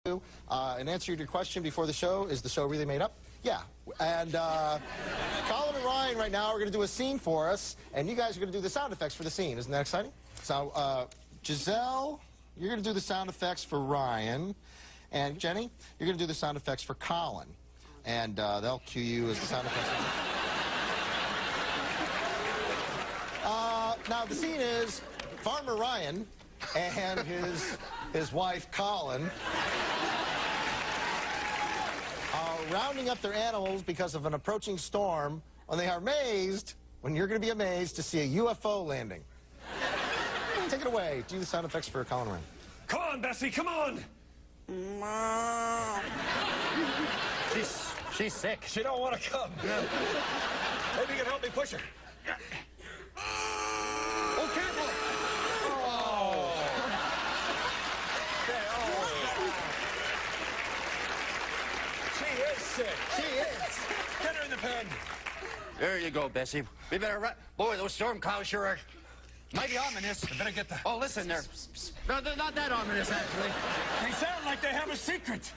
In answer to your question before the show, is the show really made up? Yeah. And Colin and Ryan right now are going to do a scene for us, and you guys are going to do the sound effects for the scene. Isn't that exciting? So, Giselle, you're going to do the sound effects for Ryan, and Jenny, you're going to do the sound effects for Colin. And they'll cue you as the sound effects. Now, the scene is Farmer Ryan and his wife, Colin, rounding up their animals because of an approaching storm when they are amazed, when you're going to be amazed to see a UFO landing. Take it away. Do the sound effects for Colin Ryan. Come on, Bessie, come on! She's sick. She don't want to come. Maybe you can help me push her. Oh, careful! Oh. She is sick. She is. Get her in the pen. There you go, Bessie. We better run. Boy, those storm clouds sure are mighty ominous. I better get the... Oh, listen, they're not that ominous, actually. They sound like they have a secret.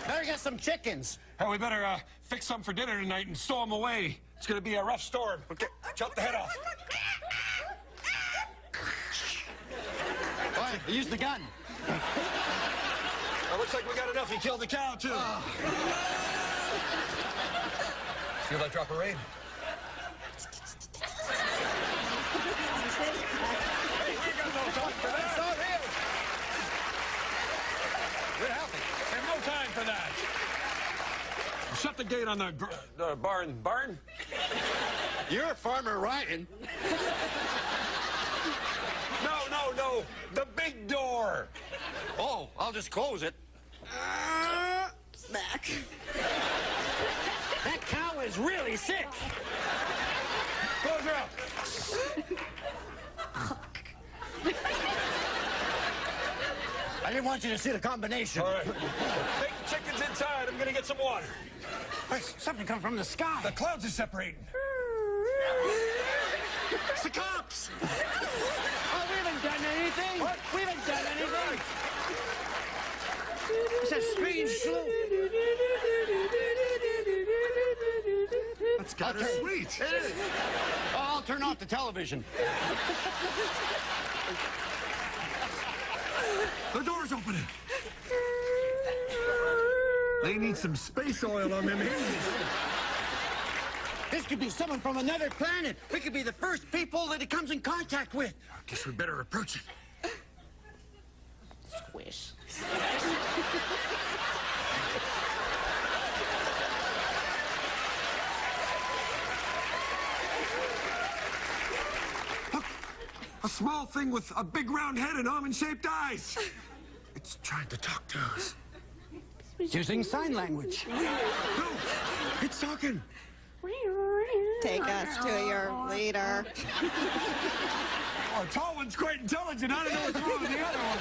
Better get some chickens. Hey, we better fix some for dinner tonight and stow them away. It's going to be a rough storm. Okay, chop the head off. All right, use the gun. Well, looks like we got enough. He killed the cow, too. Feel like drop a rain? Hey, we got no time for that. Stop here. We're helping. We have no time for that. Shut the gate on the barn. Barn? You're Farmer Ryan. No. The big door. Oh, I'll just close it. Back. That cow is really sick. Close her up. I didn't want you to see the combination. All right. Take the chickens inside. I'm going to get some water. There's something coming from the sky. The clouds are separating. It's the cops. Oh, we haven't done anything. What? We haven't done anything. It's a strange slope. That's kind of sweet. It is. Oh, I'll turn off the television. The door's opening. They need some space oil on them hinges. This could be someone from another planet. We could be the first people that it comes in contact with. Guess we better approach it. Squish. Look, a small thing with a big round head and almond-shaped eyes. It's trying to talk to us. Using sign language. No, it's talking. Take us to your leader. Oh, the tall one's quite intelligent. I don't know what's wrong with the other one.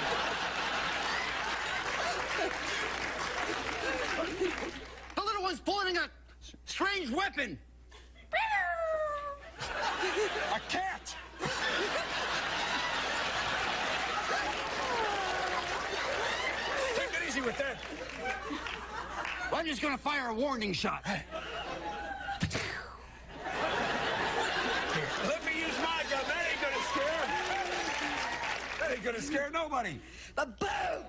The little one's pulling a strange weapon. A cat. Take it easy with that. Well, I'm just gonna fire a warning shot. Let me use my gun. That ain't gonna scare. That ain't gonna scare nobody. Ba-boom!